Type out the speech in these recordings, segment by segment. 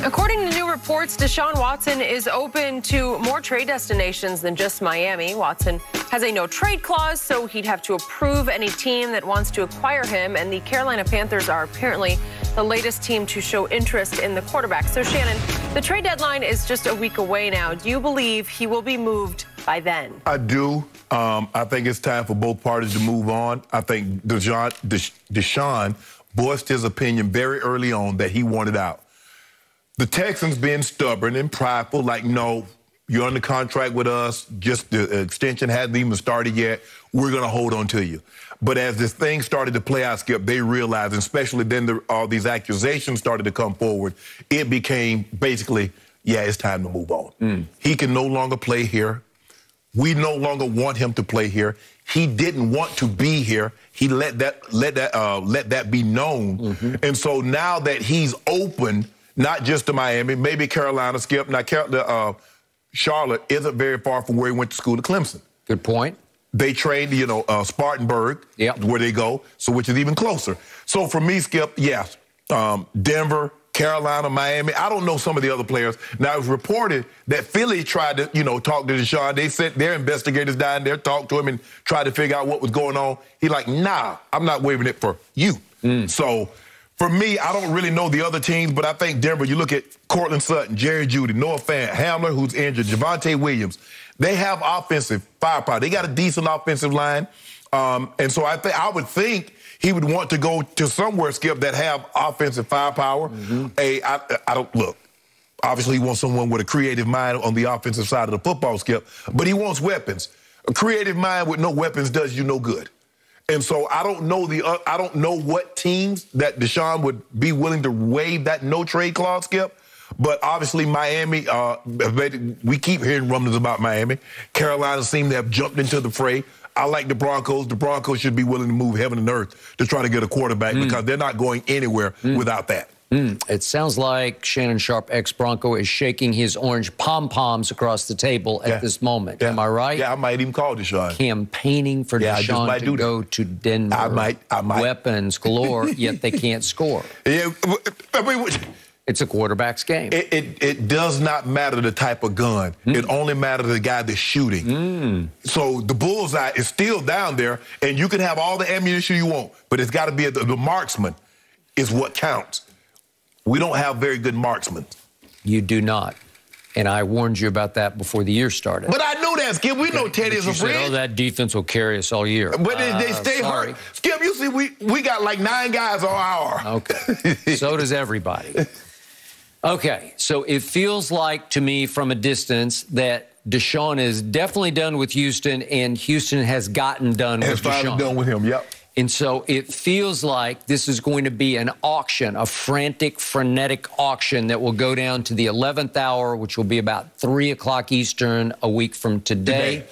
According to new reports, Deshaun Watson is open to more trade destinations than just Miami. Watson has a no-trade clause, so he'd have to approve any team that wants to acquire him, and the Carolina Panthers are apparently the latest team to show interest in the quarterback. So, Shannon, the trade deadline is just a week away now. Do you believe he will be moved by then? I do. I think it's time for both parties to move on. I think Deshaun voiced his opinion very early on that he wanted out. The Texans being stubborn and prideful, like, no, you're under contract with us, just the extension hasn't even started yet, we're going to hold on to you. But as this thing started to play out, Skip, they realized, and especially then all these accusations started to come forward, it became basically, yeah, it's time to move on. He can no longer play here. We no longer want him to play here. He didn't want to be here. He let that be known. And so now that he's open, not just to Miami, maybe Carolina, Skip. Now, Charlotte isn't very far from where he went to school, to Clemson. Good point. They trained, Spartanburg, where they go, so which is even closer. So for me, Skip, yes, Denver, Carolina, Miami. I don't know some of the other players. Now, it was reported that Philly tried to, talk to Deshaun. They sent their investigators down there, talked to him, and tried to figure out what was going on. He's like, nah, I'm not waiving it for you. So for me, I don't really know the other teams, but I think Denver, you look at Cortland Sutton, Jerry Jeudy, Noah Fant, Hamler, who's injured, Javonte Williams. They have offensive firepower. They got a decent offensive line. And so I would think he would want to go to somewhere, Skip, that have offensive firepower. I don't look. Obviously, he wants someone with a creative mind on the offensive side of the football, Skip, but he wants weapons. A creative mind with no weapons does you no good. And so I don't know what teams that Deshaun would be willing to waive that no-trade clause, Skip. But obviously Miami, we keep hearing rumblings about Miami. Carolina seem to have jumped into the fray. I like the Broncos. The Broncos should be willing to move heaven and earth to try to get a quarterback because they're not going anywhere without that. It sounds like Shannon Sharpe, ex-Bronco, is shaking his orange pom-poms across the table at this moment. Am I right? Yeah, I might even call Deshaun. Campaigning for Deshaun to go to Denver. I might. Weapons galore, yet they can't score. Yeah, I mean, it's a quarterback's game. It does not matter the type of gun. It only matters the guy that's shooting. So the bullseye is still down there, and you can have all the ammunition you want, but it's got to be the marksman is what counts. We don't have very good marksmen. You do not. And I warned you about that before the year started. But I knew that, Skip. We know Teddy is a friend. You said, oh, that defense will carry us all year. But they stay hurt. Skip, you see, we got like 9 guys on our. Okay. So does everybody. Okay, so it feels like to me from a distance that Deshaun is definitely done with Houston, and Houston has gotten done with Deshaun. Has finally done with him, yep. And so it feels like this is going to be an auction, a frantic, frenetic auction that will go down to the 11th hour, which will be about 3 o'clock Eastern a week from today.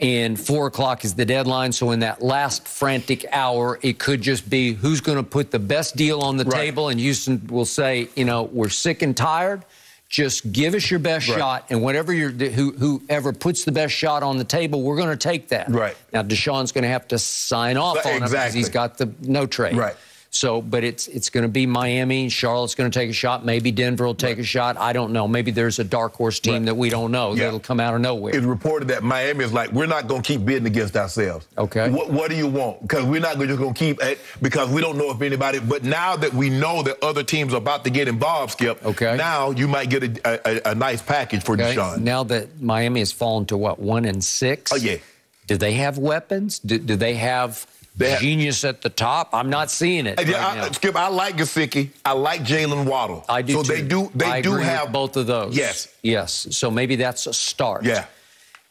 And 4 o'clock is the deadline. So in that last frantic hour, it could just be who's going to put the best deal on the table. And Houston will say, we're sick and tired. Just give us your best shot, and whatever whoever puts the best shot on the table, we're going to take that. Right. Now, Deshaun's going to have to sign off on it because he's got the no trade. Right. So, but it's going to be Miami. Charlotte's going to take a shot. Maybe Denver will take a shot. I don't know. Maybe there's a dark horse team that we don't know that'll come out of nowhere. It's reported that Miami is like, we're not going to keep bidding against ourselves. Okay. What do you want? Because we're not just going to keep it because we don't know if anybody. But now that we know that other teams are about to get involved, Skip, now you might get a nice package for Deshaun. Now that Miami has fallen to what, 1-6? Oh, yeah. Do they have weapons? Do they have genius at the top? I'm not seeing it. Skip, I like Gesicki. I like Jalen Waddle. I do, too. They do have both of those. Yes. Yes. So maybe that's a start. Yeah.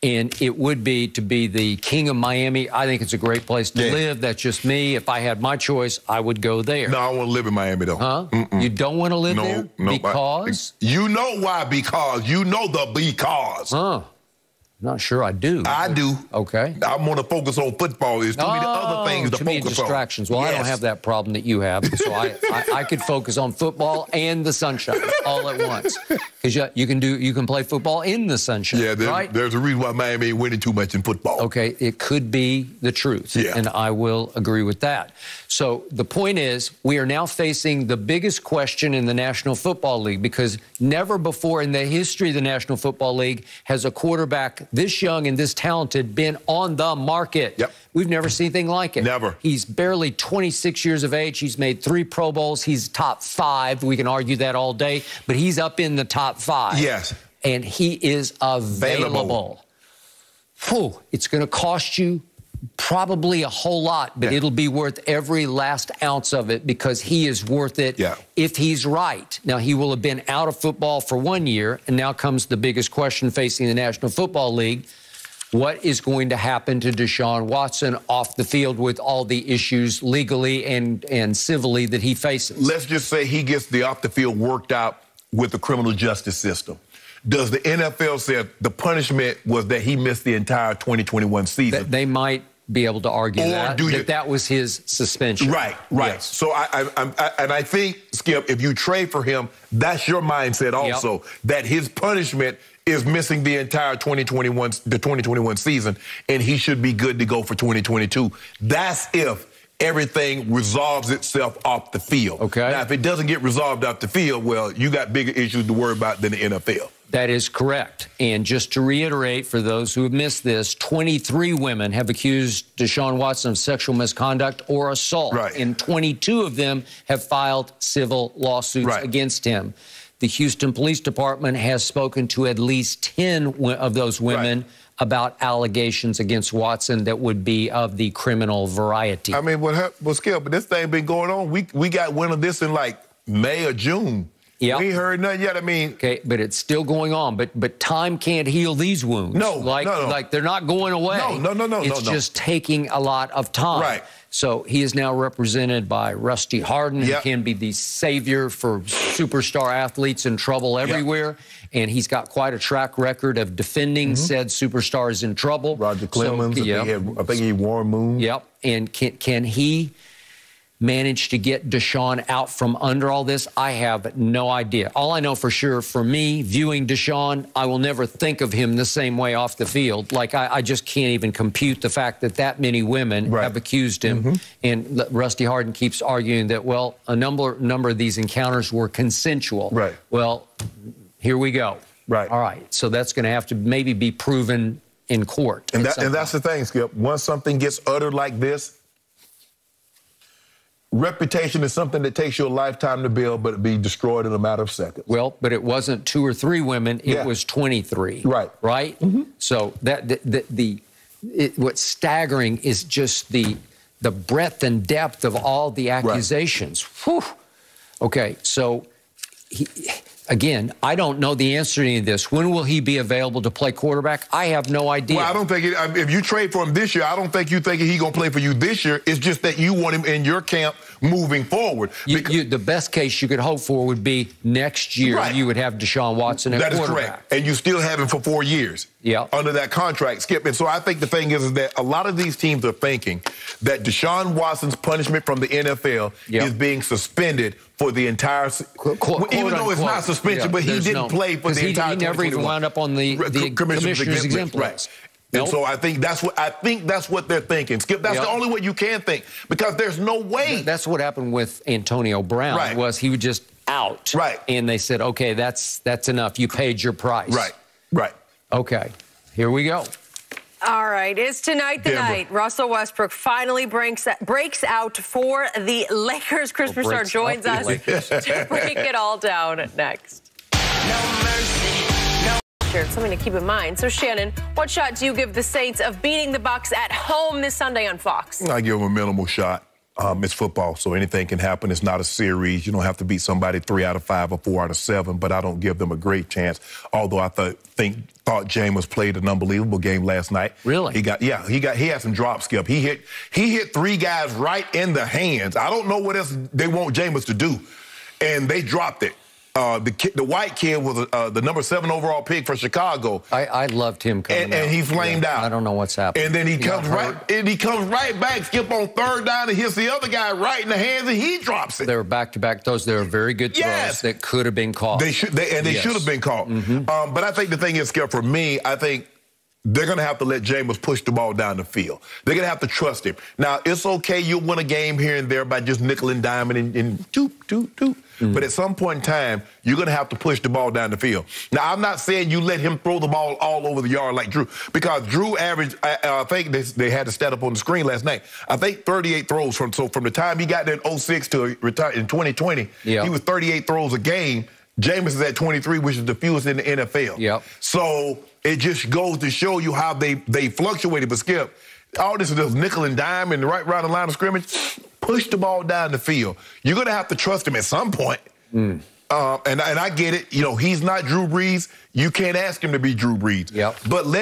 And it would be to be the king of Miami. I think it's a great place to live. That's just me. If I had my choice, I would go there. No, I want to live in Miami, though. Huh? You don't want to live there? No. Because? You know why because. You know the because. Huh. not sure I do. I do. Okay. I'm going to focus on football. There's too many other things to too many focus distractions. on. Well, Yes. I don't have that problem that you have, so I could focus on football and the sunshine all at once. Because you can play football in the sunshine. Yeah, right? There's a reason why Miami ain't winning too much in football. Okay, it could be the truth, and I will agree with that. So the point is, we are now facing the biggest question in the National Football League, because never before in the history of the National Football League has a quarterback this young and this talented been on the market. Yep. We've never seen anything like it. Never. He's barely 26 years of age. He's made 3 Pro Bowls. He's top 5. We can argue that all day, but he's up in the top 5. Yes. And he is available. Whew, it's going to cost you probably a whole lot, but it'll be worth every last ounce of it, because he is worth it if he's right. Now, he will have been out of football for 1 year, and now comes the biggest question facing the National Football League. What is going to happen to Deshaun Watson off the field with all the issues legally and civilly that he faces? Let's just say he gets the off the field worked out with the criminal justice system. Does the NFL say the punishment was that he missed the entire 2021 season? They might be able to argue that was his suspension. Right. Yes. So I think, Skip, if you trade for him, that's your mindset also, that his punishment is missing the entire 2021 season, and he should be good to go for 2022. That's if everything resolves itself off the field. Okay. Now, if it doesn't get resolved off the field, well, you got bigger issues to worry about than the NFL. That is correct. And just to reiterate, for those who have missed this, 23 women have accused Deshaun Watson of sexual misconduct or assault. Right. And 22 of them have filed civil lawsuits against him. The Houston Police Department has spoken to at least 10 of those women about allegations against Watson that would be of the criminal variety. I mean, well, Skip, but this thing been going on. We got wind of this in like May or June. Yeah. We ain't heard nothing yet. I mean, okay, but it's still going on. But time can't heal these wounds. No, like they're not going away. No. It's just taking a lot of time. Right. So he is now represented by Rusty Hardin, who can be the savior for superstar athletes in trouble everywhere. And he's got quite a track record of defending said superstars in trouble. Roger Clemens, I think he Warren Moon. Yep. And can he manage to get Deshaun out from under all this? I have no idea. All I know for sure, for me, viewing Deshaun, I will never think of him the same way off the field. Like, I just can't even compute the fact that many women have accused him. And Rusty Hardin keeps arguing that, well, a number of these encounters were consensual. Right. Well, here we go. Right. All right. So that's going to have to maybe be proven in court. And that's the thing, Skip. Once something gets uttered like this, reputation is something that takes you a lifetime to build, but it be destroyed in a matter of seconds. Well, but it wasn't 2 or 3 women; it was 23. Right. Right. So what's staggering is just the breadth and depth of all the accusations. Whew. Okay. So again, I don't know the answer to any of this. When will he be available to play quarterback? I have no idea. Well, I don't think if you trade for him this year, I don't think you think he's going to play for you this year. It's just that you want him in your camp moving forward. The best case you could hope for would be next year you would have Deshaun Watson at quarterback. That is correct. And you still have him for 4 years under that contract, Skip. And so I think the thing is that a lot of these teams are thinking that Deshaun Watson's punishment from the NFL is being suspended for the entire even though it's not suspension, but he didn't play for the entire 2021. He never even wound up on the commissioner's exempt list. And so I think that's what they're thinking. Skip, that's the only way you can think, because there's no way. That's what happened with Antonio Brown. Was he was just out. And they said, okay, that's enough. You paid your price. Right. Okay. Here we go. All right, is tonight the night Russell Westbrook finally breaks out for the Lakers? Chris Broussard joins us to break it all down next. No mercy, no. Sure, it's something to keep in mind. So, Shannon, what shot do you give the Saints of beating the Bucks at home this Sunday on Fox? I give them a minimal shot. It's football, so anything can happen. It's not a series. You don't have to beat somebody 3 out of 5 or 4 out of 7, but I don't give them a great chance. Although I thought Jameis played an unbelievable game last night. Really? He had some drop, Skip. He hit 3 guys right in the hands. I don't know what else they want Jameis to do, and they dropped it. The white kid was the number 7 overall pick for Chicago. I loved him coming out. And he flamed out. I don't know what's happening. And then he comes right back, skip on 3rd down, and hits the other guy right in the hands, and he drops it. They were back-to-back throws. They were very good throws that could have been caught. They should have been caught. But I think the thing is, Skip, for me, I think they're going to have to let Jameis push the ball down the field. They're going to have to trust him. Now, it's okay. You'll win a game here and there by just nickel and diming and doop, doop, doop. But at some point in time, you're going to have to push the ball down the field. Now, I'm not saying you let him throw the ball all over the yard like Drew, because Drew averaged, I think they had to stat up on the screen last night, I think 38 throws from the time he got there in 06 to retire in 2020, he was 38 throws a game. Jameis is at 23, which is the fewest in the NFL. So it just goes to show you how they fluctuated. But Skip, all this is just nickel and dime and right around the line of scrimmage, push the ball down the field. You're going to have to trust him at some point. And I get it. You know, he's not Drew Brees. You can't ask him to be Drew Brees. But let